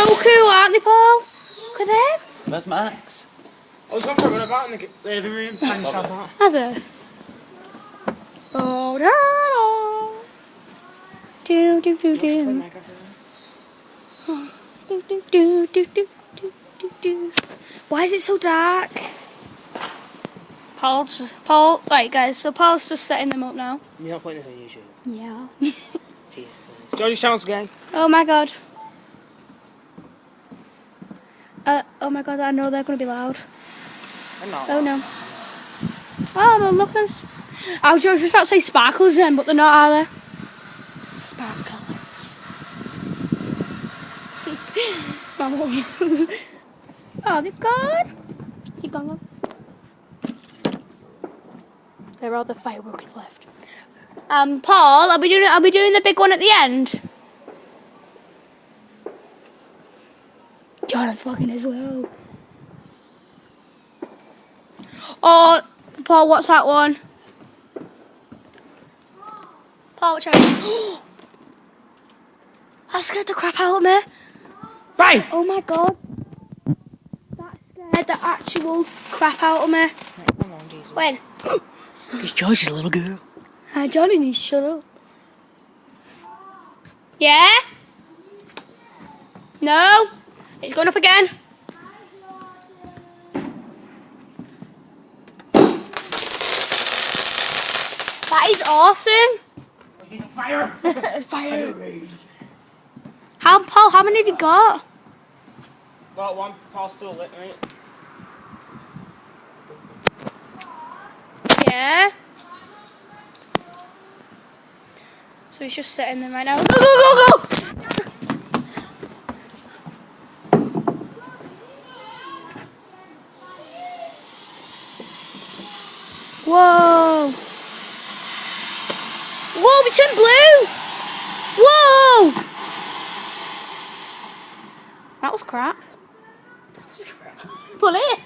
so cool, aren't they, Paul? Look at them. Where's Max? I was going for a run about in the living room, time yourself out. Has it? Oh, no. Do, do, do, do. Do, do, do, do, do, do, do, do. Why is it so dark? Paul, right guys, so Paul's just setting them up now. You're not putting this on YouTube? Yeah. Jesus. George's channel's again. Oh my god. Oh my god, I know they're going to be loud. I'm not. Oh no. Oh, well look, there's... I was just about to say sparklers then, but they're not, are they? Sparklers. Oh, they've gone. Keep going. There are the fireworks left. Paul, I'll be doing the big one at the end. Jonathan's walking as well. Oh, Paul, what's that one? Paul, watch out. That scared the crap out of me. Right! Oh my god. That scared the actual crap out of me. Right, come on, Jesus. When? Because George is a little girl. Johnny needs to shut up. Yeah? No? It's going up again. That is awesome. Fire! Fire. Paul, how many have you got? Got one, Paul's still lit, right? Yeah. So he's just setting them right now. Go, go, go, go! Whoa! Whoa, we turned blue! Whoa! That was crap. That was crap. Pull it!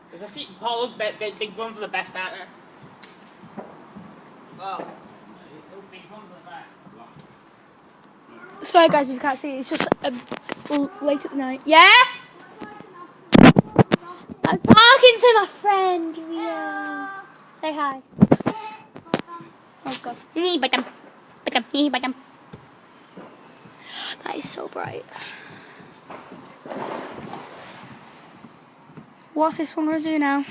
There's a few, Paul, big ones are the best, aren't they? Well, those big ones are the best. Sorry guys if you can't see, it's just late at the night. Yeah? I'm talking to my friend, Rio. Say hi. Oh god. That is so bright. What's this one going to do now?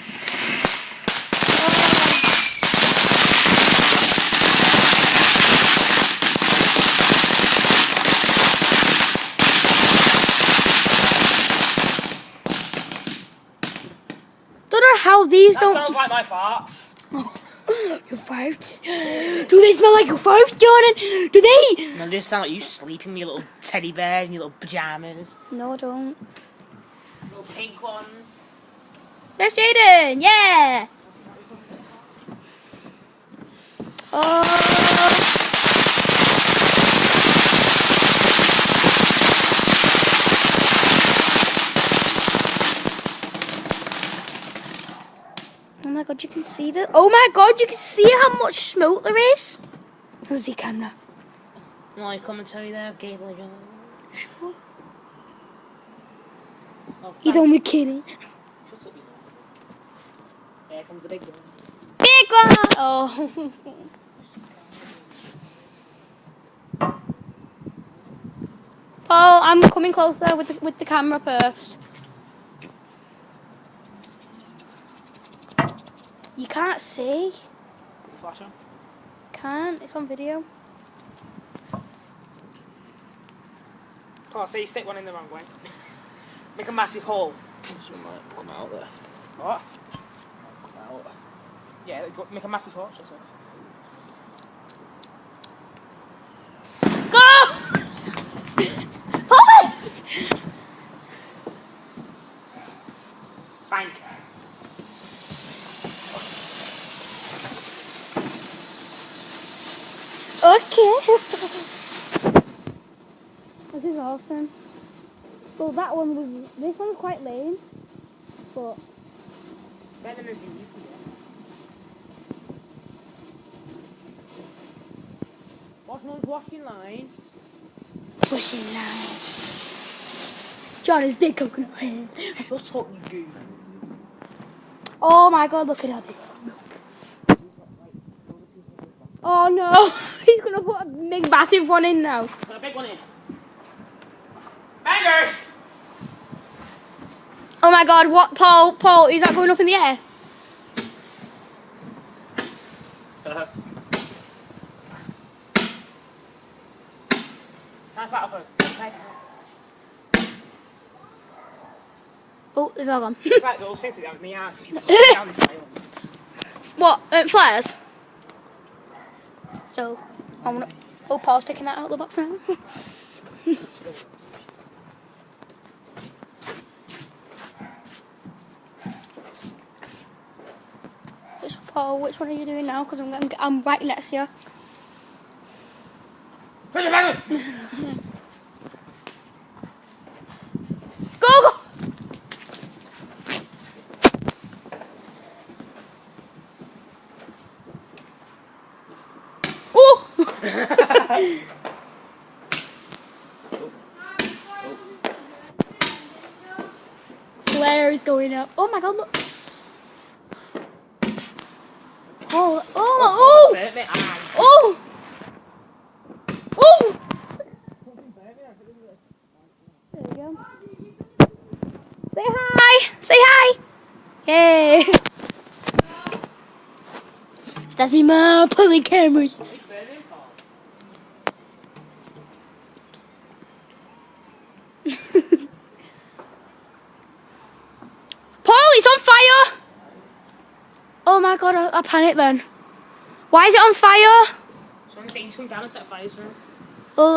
Don't know how these That don't... sounds like my farts. Your farts? Do they smell like your farts, Jordan? Do they? No, they just sound like you sleeping with your little teddy bears and your little pajamas. No, I don't. Little pink ones. There's Jaden! Yeah! Oh! Oh my god, you can see the... Oh my god, you can see how much smoke there is? Where's the camera? Like commentary there of Gable Jones. Sure. Oh, He's only kidding. Shut up, you know. Here comes the big ones. Big one! Oh. Paul, I'm coming closer with the camera first. You can't see. Put your flash on. Can't. It's on video. Oh, so you stick one in the wrong way. Make a massive hole. Something might come out there. What? Come out. Yeah, make a massive hole. So. Go! Paul! Bang. Okay. This is awesome. Well, that one was. This one's quite lame, but. Better than you can get. Watch noise washing line. pushing now. Johnny's big coconut head. Shut up, you goof. Oh my god, look at all this smoke. Oh no, he's gonna put a big massive one in now. Put a big one in. Bangers! Oh my god, what, Paul, is that going up in the air? Pass that up. Oh, they've all gone. It's like those things that me out. What, flares? So, I'm gonna, oh, Paul's picking that out of the box now. Paul, which one are you doing now? Because I'm right next to you. Push it back! Go, go! Oh! Flare is going up. Oh my god, look. Oh, oh, oh! Oh! Oh! There we go. Say hi! Say hi! Hey! That's me mom pulling cameras. Paul, it's on fire! Oh my god, I panicked then. Why is it on fire? Something's come down and set fires for him. Oh,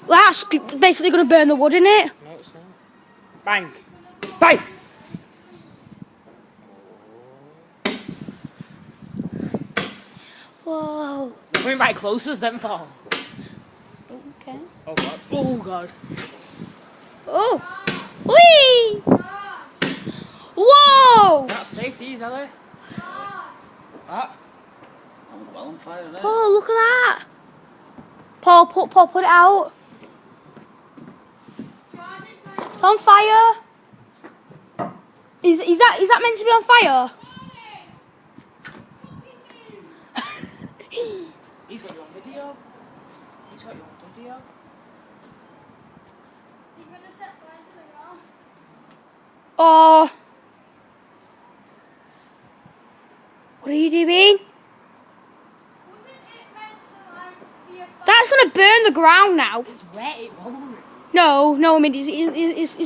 that's basically going to burn the wood, isn't it? No, it's not. Bang! Bang! Whoa. We're coming right closer then, Paul. Okay. Oh god. Oh god. Oh! Whee! Whoa! They're not safe, these, are they? What? I'm well on fire, innit? Paul, look at that. Paul, put it out. It's on fire. Is that meant to be on fire? He's got you on video. He's got you on video. Oh. What are you doing? That's going to burn the ground now. It's wet, it won't. No, I mean, he's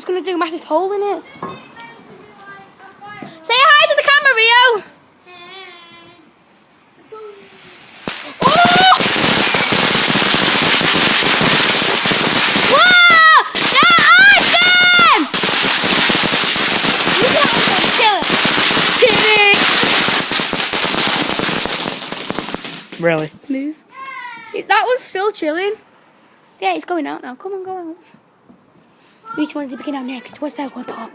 going to dig a massive hole in it. Say hi to the camera, Rio. Oh! Whoa! They're awesome! Look at them Really? Move. That one's still chilling. Yeah, it's going out now. Come on, go out. Which one's he picking out next? What's that one part?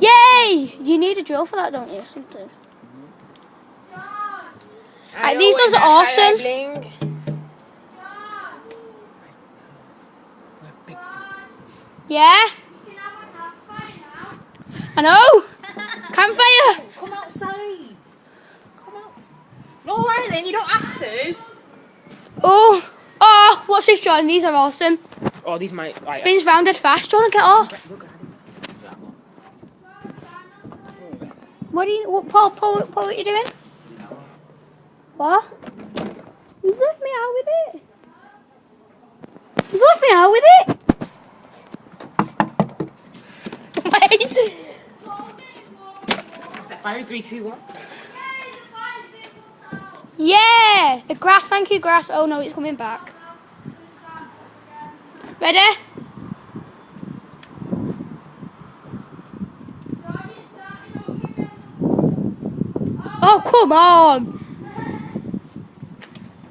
Yay! You need a drill for that, don't you? Something. Right, these ones are awesome. Yeah? I know! Campfire! Come outside. Come out. No way then, you don't have to. Oh, what's this, John? These are awesome. Oh, these might... Right, Spins round dead fast. John, get off. What are you... Paul, what are you doing? What? He's left me out with it. He's left me out with it. Wait. Set fire, 3, 2, 1. Yeah! The grass, thank you, grass. Oh no, it's coming back. Ready? Oh, come on!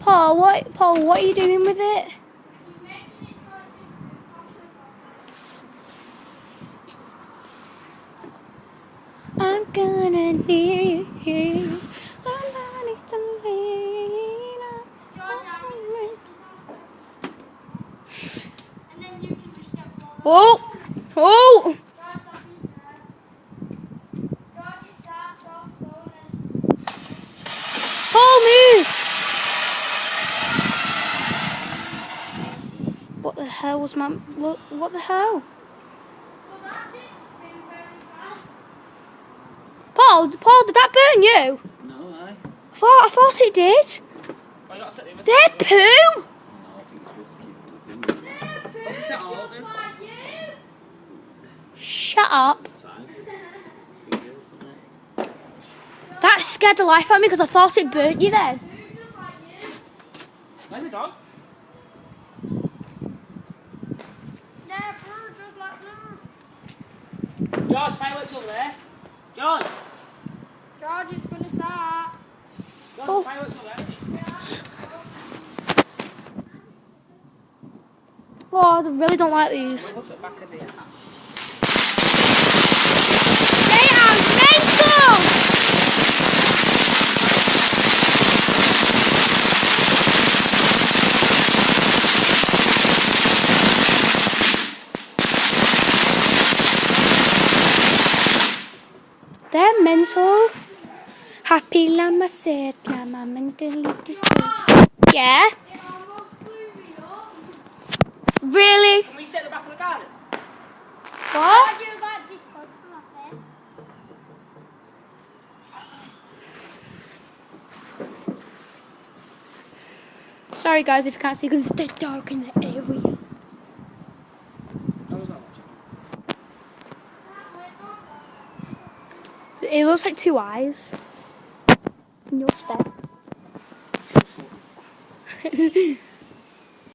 Paul, what are you doing with it? I'm gonna need you. Somebody to lean on. Oh! Oh! Paul, move! What the hell was my... What the hell? Paul, did that burn you? No, aye. I thought it did. Well, you gotta set the other Dead side. poo! No, I think it's supposed to keep the finger. What's the set all over? Shut up. Time. Fingers, isn't it? That scared the life out of me because I thought it burnt you then. Where's the dog? George, fireworks over there. George! George, it's gonna start. George, Oh. fireworks over there. Oh, I really don't like these. What's the back of the They are mental! They're mental. Happy llama said, llama mentally disabled. Yeah? It almost blew me up. Really? Can we set the back of the garden? What? George, it was like this close to my face. Sorry guys if you can't see because it's dead dark in the area. I was not watching. It looks like two eyes. In your specs.